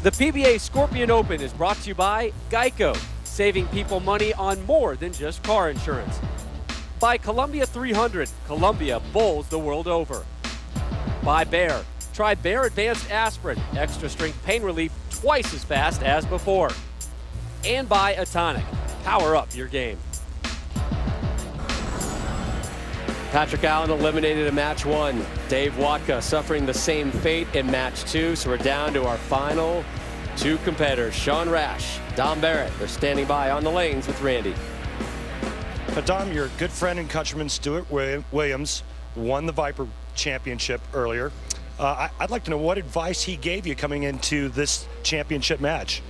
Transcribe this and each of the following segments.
The PBA Scorpion Open is brought to you by Geico, saving people money on more than just car insurance. By Columbia 300, Columbia bowls the world over. By Bayer, try Bayer Advanced Aspirin, extra strength pain relief twice as fast as before. And by Atonic, power up your game. Patrick Allen eliminated in match 1. Dave Watka suffering the same fate in match 2. So we're down to our final 2 competitors. Sean Rash, Dom Barrett. They're standing by on the lanes with Randy. Dom, your good friend and countryman Stuart Williams won the Viper Championship earlier. I'd like to know what advice he gave you coming into this championship match.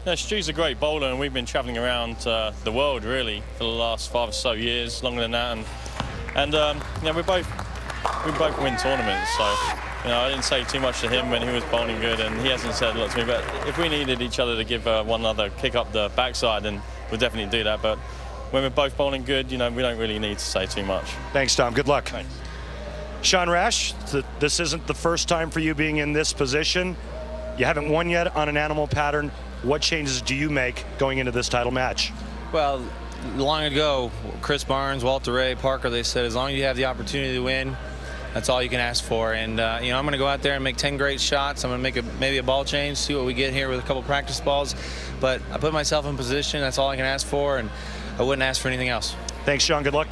Yeah, Stu's a great bowler, and we've been traveling around the world really for the last 5 or so years, longer than that. And yeah, we both win tournaments, so I didn't say too much to him when he was bowling good, and he hasn't said a lot to me. But if we needed each other to give one another kick up the backside, then we'll definitely do that. But when we're both bowling good, we don't really need to say too much. Thanks, Tom. Good luck. Thanks. Sean Rash, this isn't the first time for you being in this position. You haven't won yet on an animal pattern. What changes do you make going into this title match? Well, long ago, Chris Barnes, Walter Ray, Parker, they said as long as you have the opportunity to win, that's all you can ask for. And I'm going to go out there and make 10 great shots. I'm going to make maybe a ball change, see what we get here with a couple practice balls. But I put myself in position. That's all I can ask for, and I wouldn't ask for anything else. Thanks, Sean. Good luck.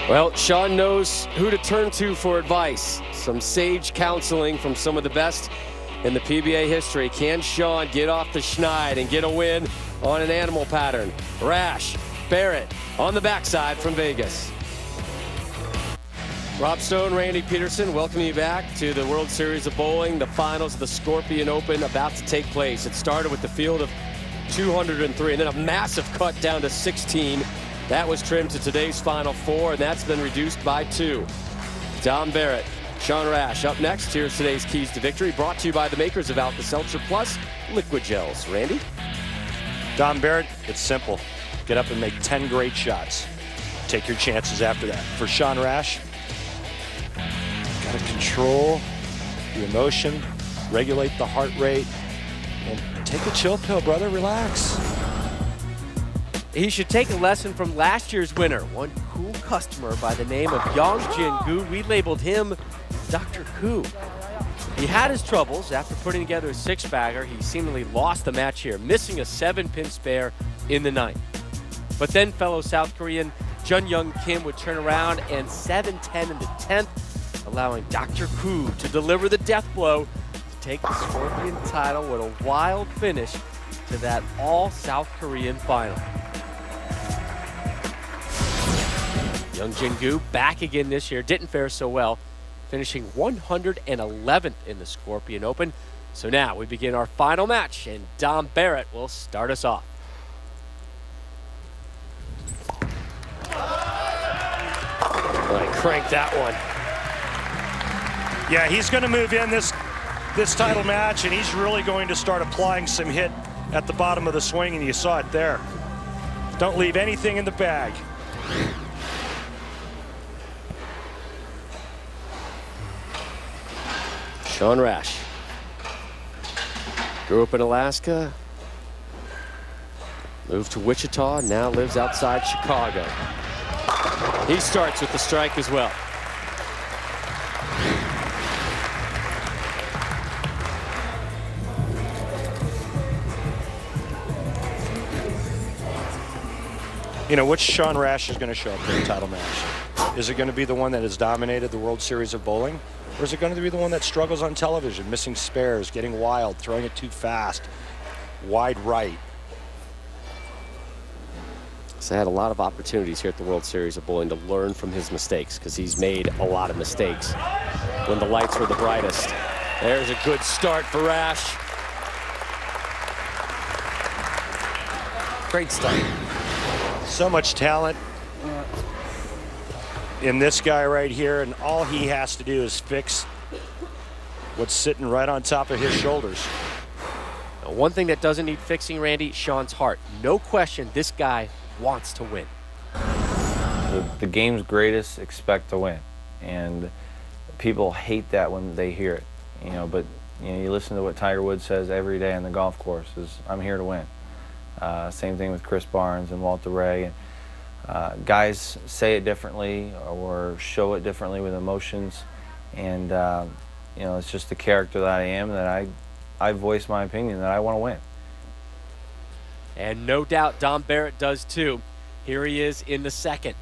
Well, Sean knows who to turn to for advice. Some sage counseling from some of the best in the PBA history. Can Sean get off the schneid and get a win on an animal pattern? Rash, Barrett on the backside from Vegas. Rob Stone, Randy Peterson, welcome you back to the World Series of Bowling. The finals of the Scorpion Open about to take place. It started with the field of 203 and then a massive cut down to 16. That was trimmed to today's final 4, and that's been reduced by 2. Dom Barrett, Sean Rash up next. Here's today's keys to victory, brought to you by the makers of Alka-Seltzer Plus Liquid Gels. Randy? Dom Barrett, it's simple. Get up and make 10 great shots. Take your chances after that. For Sean Rash, got to control the emotion, regulate the heart rate, and take a chill pill, brother. Relax. He should take a lesson from last year's winner, one cool customer by the name of Yang Jin-gu. We labeled him Dr. Koo. He had his troubles after putting together a 6-bagger. He seemingly lost the match here, missing a 7-pin spare in the 9th. But then fellow South Korean Jun Young Kim would turn around and 7-10 in the 10th, allowing Dr. Koo to deliver the death blow to take the Scorpion title with a wild finish to that all-South Korean final. Young Jin-gu back again this year, didn't fare so well, finishing 111th in the Scorpion Open. So now we begin our final match, and Dom Barrett will start us off. I cranked that one. Yeah, he's going to move in this title match, and he's really going to start applying some hit at the bottom of the swing, and you saw it there. Don't leave anything in the bag. Sean Rash. Grew up in Alaska, moved to Wichita, now lives outside Chicago. He starts with the strike as well. Which Sean Rash is going to show up in the title match? Is it going to be the one that has dominated the World Series of Bowling? Or is it going to be the one that struggles on television, missing spares, getting wild, throwing it too fast, wide right? So had a lot of opportunities here at the World Series of Bowling to learn from his mistakes, because he's made a lot of mistakes when the lights were the brightest. There's a good start for Rash. Great start. So much talent in this guy right here, and all he has to do is fix what's sitting right on top of his shoulders. Now, one thing that doesn't need fixing, Randy, Sean's heart. No question, this guy wants to win. The game's greatest expect to win, and people hate that when they hear it, but You know, you listen to what Tiger Woods says every day on the golf course is, I'm here to win. Same thing with Chris Barnes and Walter Ray. Guys say it differently or show it differently with emotions, and you know, it's just the character that I am, that I voice my opinion that I want to win. And no doubt Dom Barrett does too. Here he is in the second.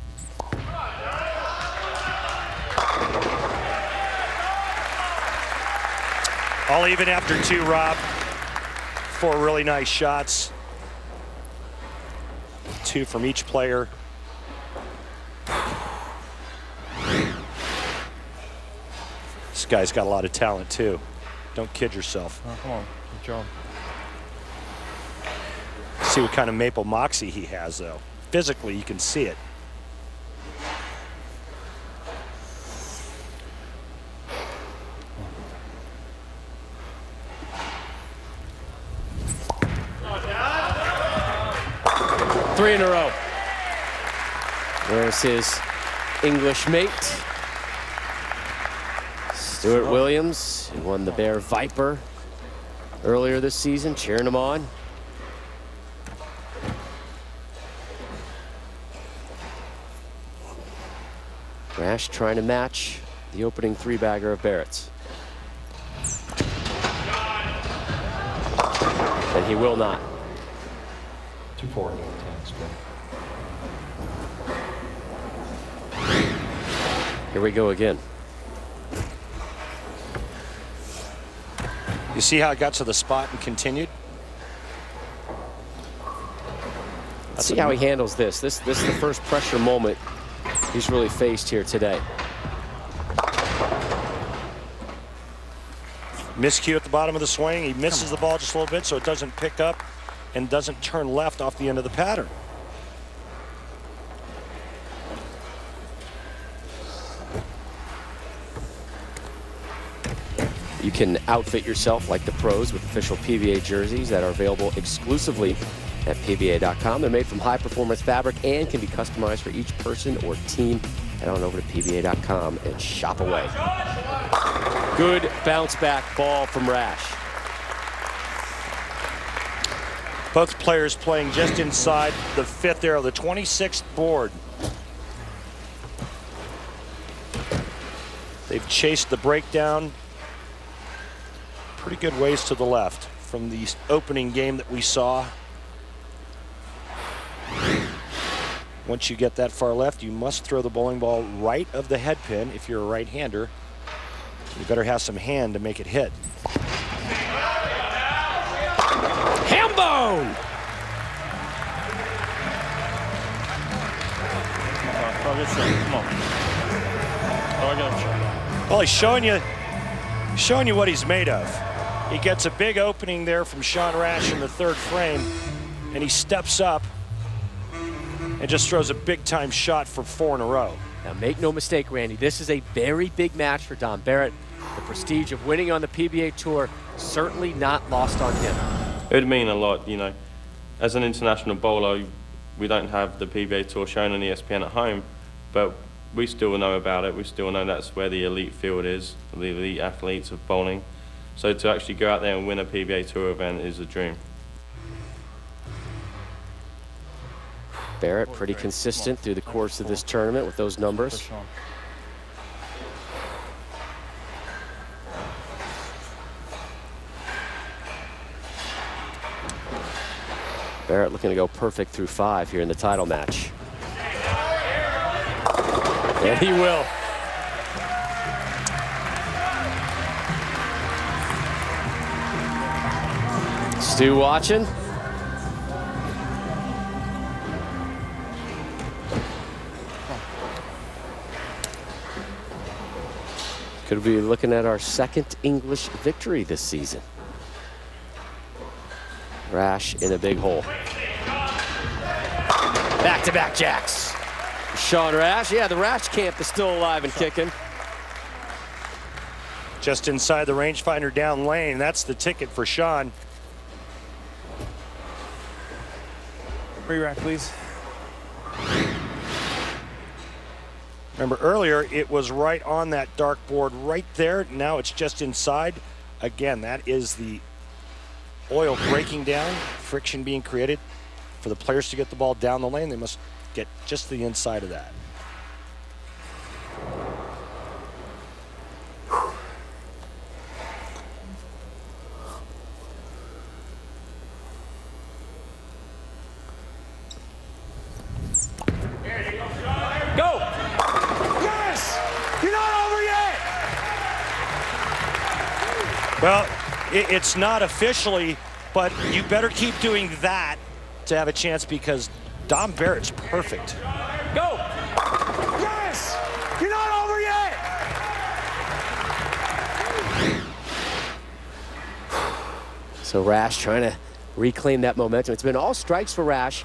All even after 2, Rob. 4 really nice shots. 2 from each player. This guy's got a lot of talent too. Don't kid yourself. Oh, come on, good job. See what kind of maple moxie he has, though. Physically, you can see it. Three in a row. There's his English mate, Stuart Williams, who won the Bear Viper earlier this season, cheering him on. Rash trying to match the opening 3-bagger of Barrett's. And he will not. 2-4. Here we go again. You see how it got to the spot and continued? Let's see how he handles this. This is the first pressure moment he's really faced here today. Miscue at the bottom of the swing. He misses the ball just a little bit so it doesn't pick up and doesn't turn left off the end of the pattern. You can outfit yourself like the pros with official PBA jerseys that are available exclusively at PBA.com. They're made from high-performance fabric and can be customized for each person or team. Head on over to PBA.com and shop away. Good bounce-back ball from Rash. Both players playing just inside the 5th arrow, the 26th board. They've chased the breakdown pretty good ways to the left from the opening game that we saw. Once you get that far left, you must throw the bowling ball right of the head pin if you're a right-hander. You better have some hand to make it hit. Hambone! Come on. Well, he's showing you what he's made of. He gets a big opening there from Sean Rash in the 3rd frame, and he steps up and just throws a big-time shot for 4 in a row. Now, make no mistake, Randy, this is a very big match for Dom Barrett. The prestige of winning on the PBA Tour certainly not lost on him. It would mean a lot, you know. As an international bowler, we don't have the PBA Tour shown on ESPN at home, but we still know about it. We still know that's where the elite field is, the elite athletes of bowling. So to actually go out there and win a PBA Tour event is a dream. Barrett pretty consistent through the course of this tournament with those numbers. Barrett looking to go perfect through 5 here in the title match. And he will. Stu watching. Could be looking at our 2nd English victory this season. Rash in a big hole. Back-to-back jacks. Sean Rash, yeah, the Rash camp is still alive and kicking. Just inside the rangefinder down lane. That's the ticket for Sean. Re-rack, please. Remember earlier, it was right on that dark board right there. Now it's just inside. Again, that is the oil breaking down, friction being created. For the players to get the ball down the lane, they must get just the inside of that. Go! Yes! You're not over yet! Well, it's not officially, but you better keep doing that to have a chance, because Dom Barrett's perfect. Go! Yes! You're not over yet! So Rash trying to reclaim that momentum. It's been all strikes for Rash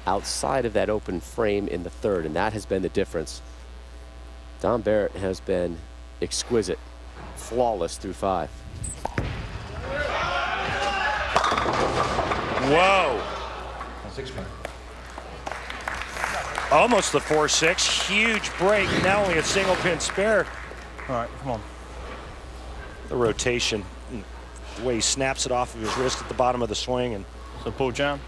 outside of that open frame in the third, and that has been the difference. Dom Barrett has been exquisite, flawless through 5. Whoa. Almost the 4-6. Huge break. Now only a single pin spare. All right, come on. The rotation, the way he snaps it off of his wrist at the bottom of the swing. And So pull jam.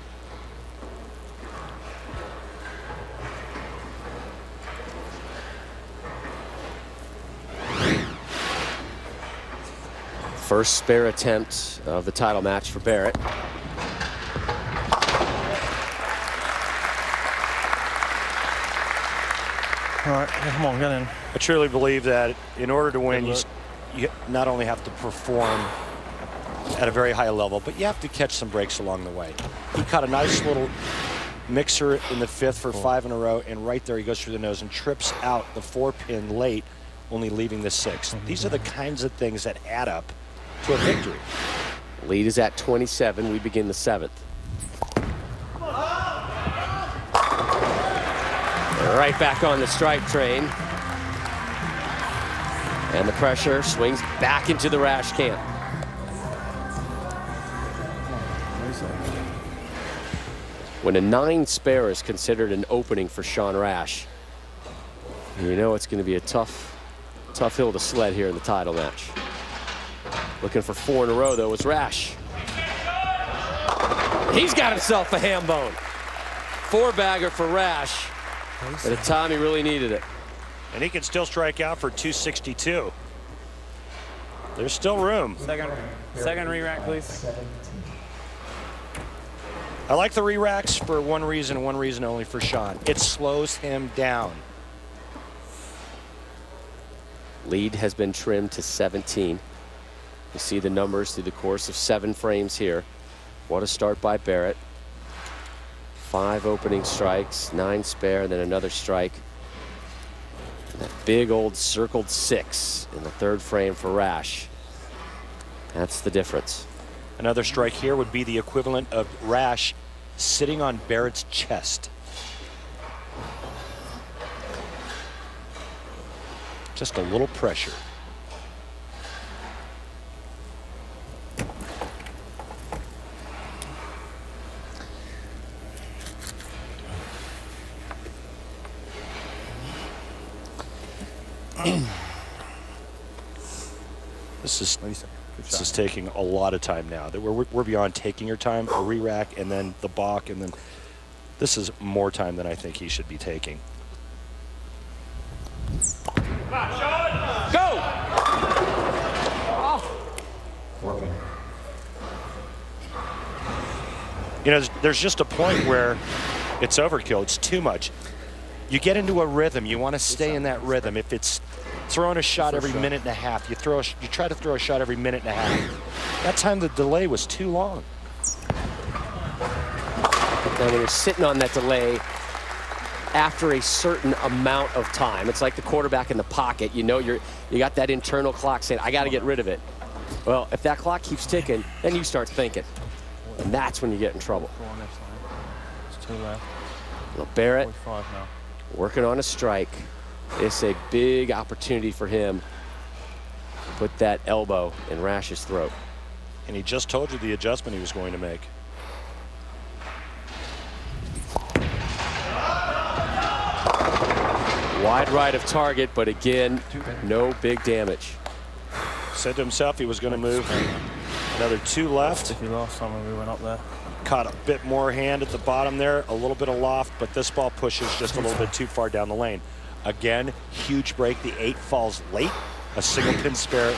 First spare attempt of the title match for Barrett. All right, yeah, come on, get in. I truly believe that in order to win, you not only have to perform at a very high level, but you have to catch some breaks along the way. He caught a nice little mixer in the 5th for 5 in a row, and right there he goes through the nose and trips out the 4-pin late, only leaving the 6th. These are the kinds of things that add up to a victory. Lead is at 27. We begin the 7th. Right back on the strike train. And the pressure swings back into the Rash camp. When a 9 spare is considered an opening for Sean Rash, you know it's going to be a tough hill to sled here in the title match. Looking for 4 in a row, though, is Rash. He's got himself a ham bone. 4-bagger for Rash. At a time he really needed it. And he can still strike out for 262. There's still room. Second re-rack, please. I like the re-racks for one reason and one reason only for Sean. It slows him down. Lead has been trimmed to 17. You see the numbers through the course of 7 frames here. What a start by Barrett. 5 opening strikes, 9 spare, and then another strike. And that big old circled 6 in the 3rd frame for Rash. That's the difference. Another strike here would be the equivalent of Rash sitting on Barrett's chest. Just a little pressure. This is taking a lot of time now. We're beyond taking your time, a re-rack, and then the balk, and then this is more time than I think he should be taking. Go! You know, there's just a point where it's overkill. It's too much. You get into a rhythm. You want to stay in that rhythm. If it's throwing a shot every minute and a half, you try to throw a shot every minute and a half. That time the delay was too long. And when you're sitting on that delay after a certain amount of time, it's like the quarterback in the pocket. You know you got that internal clock saying, I got to get rid of it. Well, if that clock keeps ticking, then you start thinking. And that's when you get in trouble. It's 2 left. Well, Barrett 45 now. working on a strike. It's a big opportunity for him to put that elbow in Rash's throat. And he just told you the adjustment he was going to make. Wide right of target, but again, no big damage. Said to himself he was going to move. Another 2 left. Last time when we went up there. Caught a bit more hand at the bottom there, a little bit of loft, but this ball pushes just a little bit too far down the lane. Again, huge break. The 8 falls late. A single pin spare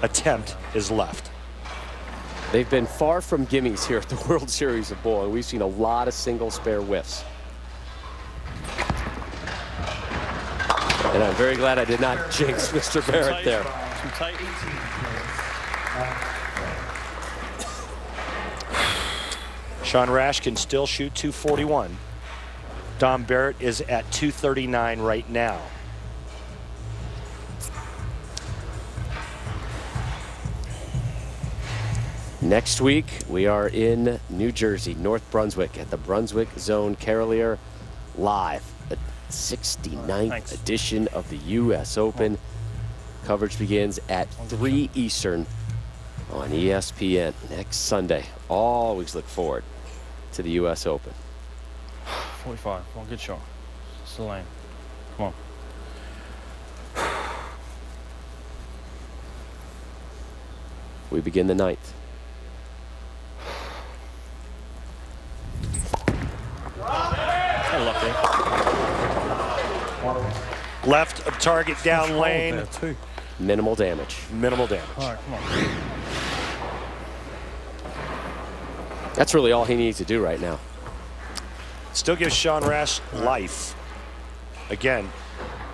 attempt is left. They've been far from gimmies here at the World Series of Bowling. We've seen a lot of single spare whiffs. And I'm very glad I did not jinx Mr. Barrett there. Sean Rash can still shoot 241. Dom Barrett is at 239 right now. Next week, we are in New Jersey, North Brunswick, at the Brunswick Zone Carolier Live, the 69th edition of the U.S. Open. Coverage begins at 3 Eastern on ESPN next Sunday. Always look forward to the U.S. Open. 45. Come on, good shot. It's the lane. Come on. We begin the 9th. Lucky. Left of target down lane. Minimal damage. Minimal damage. All right, come on. That's really all he needs to do right now. Still gives Sean Rash life. Again,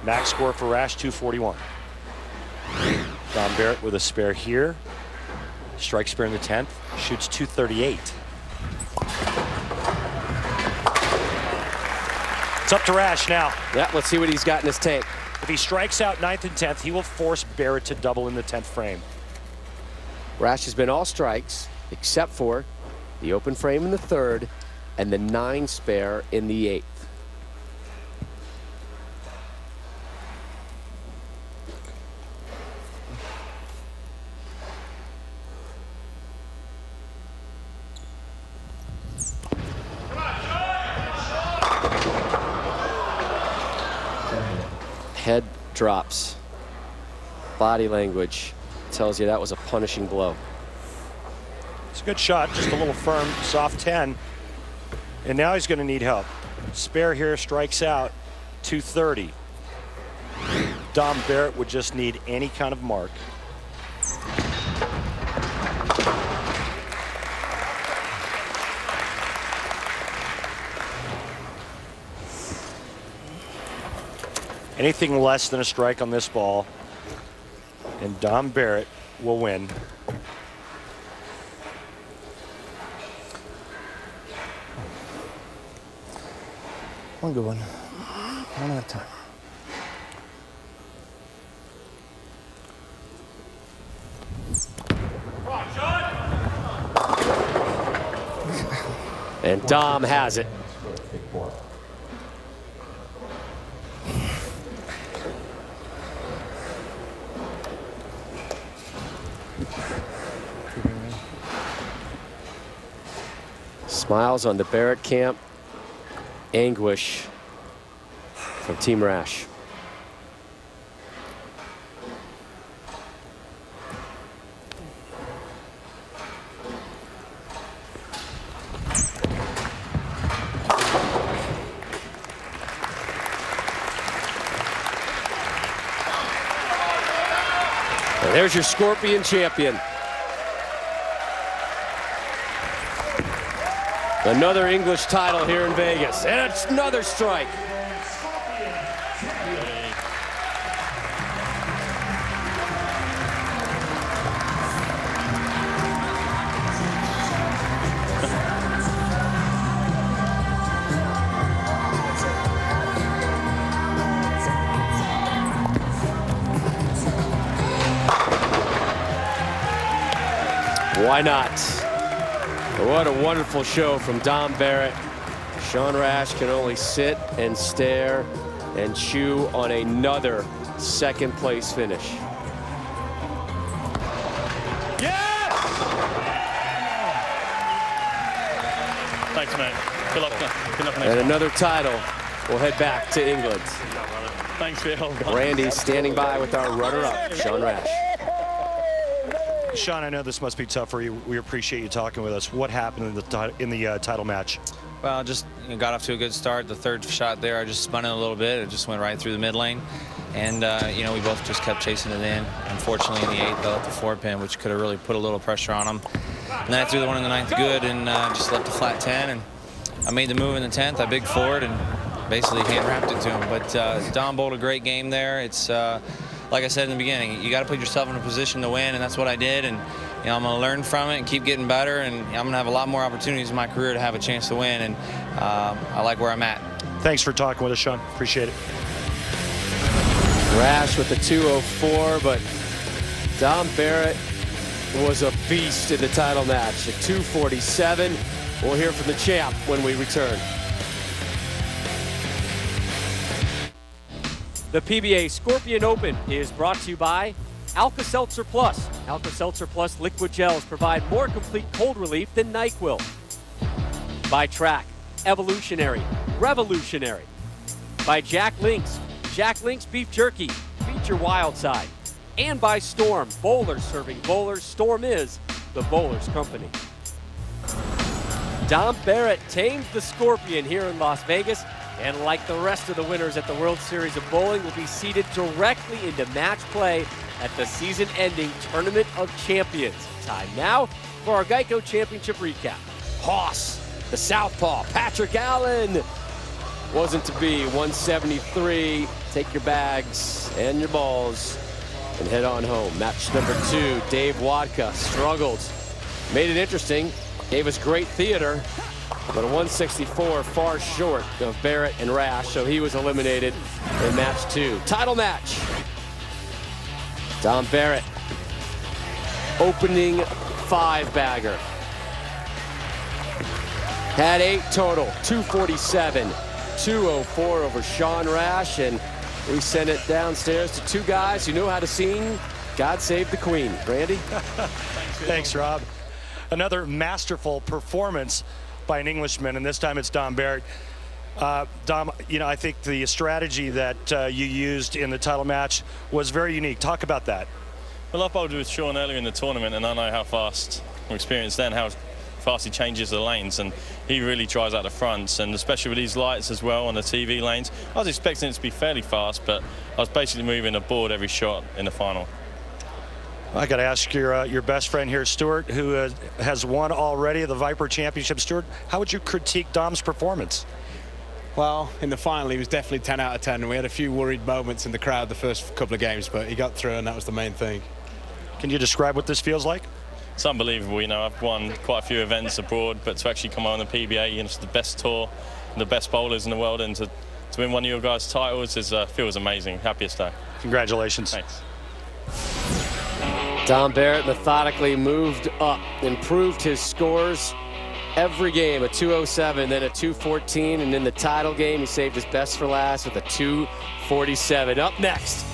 max score for Rash 241. Dom Barrett with a spare here. Strike spare in the 10th. Shoots 238. It's up to Rash now. Yeah, let's see what he's got in his tank. If he strikes out 9th and 10th, he will force Barrett to double in the 10th frame. Rash has been all strikes except for the open frame in the 3rd and the 9 spare in the 8th. Head drops. Body language tells you that was a punishing blow. It's a good shot, just a little firm, soft 10. And now he's going to need help. Spare here strikes out 230. Dom Barrett would just need any kind of mark. Anything less than a strike on this ball, and Dom Barrett will win. One good one. One at a time. And Dom has it. Smiles on the Barrett camp. Anguish from Team Rash. And there's your Scorpion champion. Another English title here in Vegas, and it's another strike. Why not? What a wonderful show from Dom Barrett. Sean Rash can only sit and stare and chew on another second place finish. Yeah! Thanks, man. Good luck. Good luck next And time. another title will head back to England. Thanks for your help. Randy standing by with our runner-up, Sean Rash. Sean, I know this must be tough for you. We appreciate you talking with us. What happened in the title match? Well, just got off to a good start. The third shot there, I just spun it a little bit. It just went right through the mid lane. And, we both just kept chasing it in. Unfortunately, in the 8th, I left the 4-pin, which could have really put a little pressure on him. And then I threw the one in the 9th good and just left the flat 10. And I made the move in the 10th. I big forward and basically hand-wrapped it to him. But Dom bowled a great game there. It's, like I said in the beginning, you got to put yourself in a position to win, and that's what I did. And I'm going to learn from it and keep getting better, and I'm going to have a lot more opportunities in my career to have a chance to win, and I like where I'm at. Thanks for talking with us, Sean. Appreciate it. Rash with the 204, but Dom Barrett was a beast in the title match at 247. We'll hear from the champ when we return. The PBA Scorpion Open is brought to you by Alka-Seltzer Plus. Alka-Seltzer Plus liquid gels provide more complete cold relief than NyQuil. By Track, evolutionary, revolutionary. By Jack Links, Jack Links beef jerky, feed your wild side. And by Storm, bowlers serving bowlers. Storm is the bowlers company. Dom Barrett tamed the Scorpion here in Las Vegas, and like the rest of the winners at the World Series of Bowling, will be seeded directly into match play at the season-ending Tournament of Champions. Time now for our Geico Championship recap. Hoss, the southpaw, Patrick Allen. Wasn't to be, 173. Take your bags and your balls and head on home. Match number 2, Dave Wadka struggled. Made it interesting, gave us great theater, but a 164 far short of Barrett and Rash, so he was eliminated in match 2. Title match. Dom Barrett, opening 5-bagger. Had 8 total, 247, 204 over Sean Rash, and we sent it downstairs to 2 guys who know how to sing God Save the Queen. Randy? Thanks, Rob. Another masterful performance by an Englishman, and this time it's Dom Barrett. Dom, I think the strategy that you used in the title match was very unique. Talk about that. Well, I bowled with Sean earlier in the tournament, and I know how fast, we experienced then, how fast he changes the lanes, and he really tries out the fronts, and especially with these lights as well on the TV lanes. I was expecting it to be fairly fast, but I was basically moving the board every shot in the final. I got to ask your best friend here, Stuart, who has won already the Viper Championship. Stuart, how would you critique Dom's performance? Well, in the final, he was definitely 10 out of 10. And we had a few worried moments in the crowd the first couple of games, but he got through, and that was the main thing. Can you describe what this feels like? It's unbelievable. I've won quite a few events abroad, but to actually come on the PBA, it's the best tour, the best bowlers in the world, and to win one of your guys' titles feels amazing. Happiest day. Congratulations. Thanks. Dom Barrett methodically moved up, improved his scores every game, a 207, then a 214, and in the title game, he saved his best for last with a 247. Up next,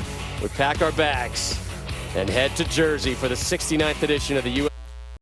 we pack our bags and head to Jersey for the 69th edition of the U.S.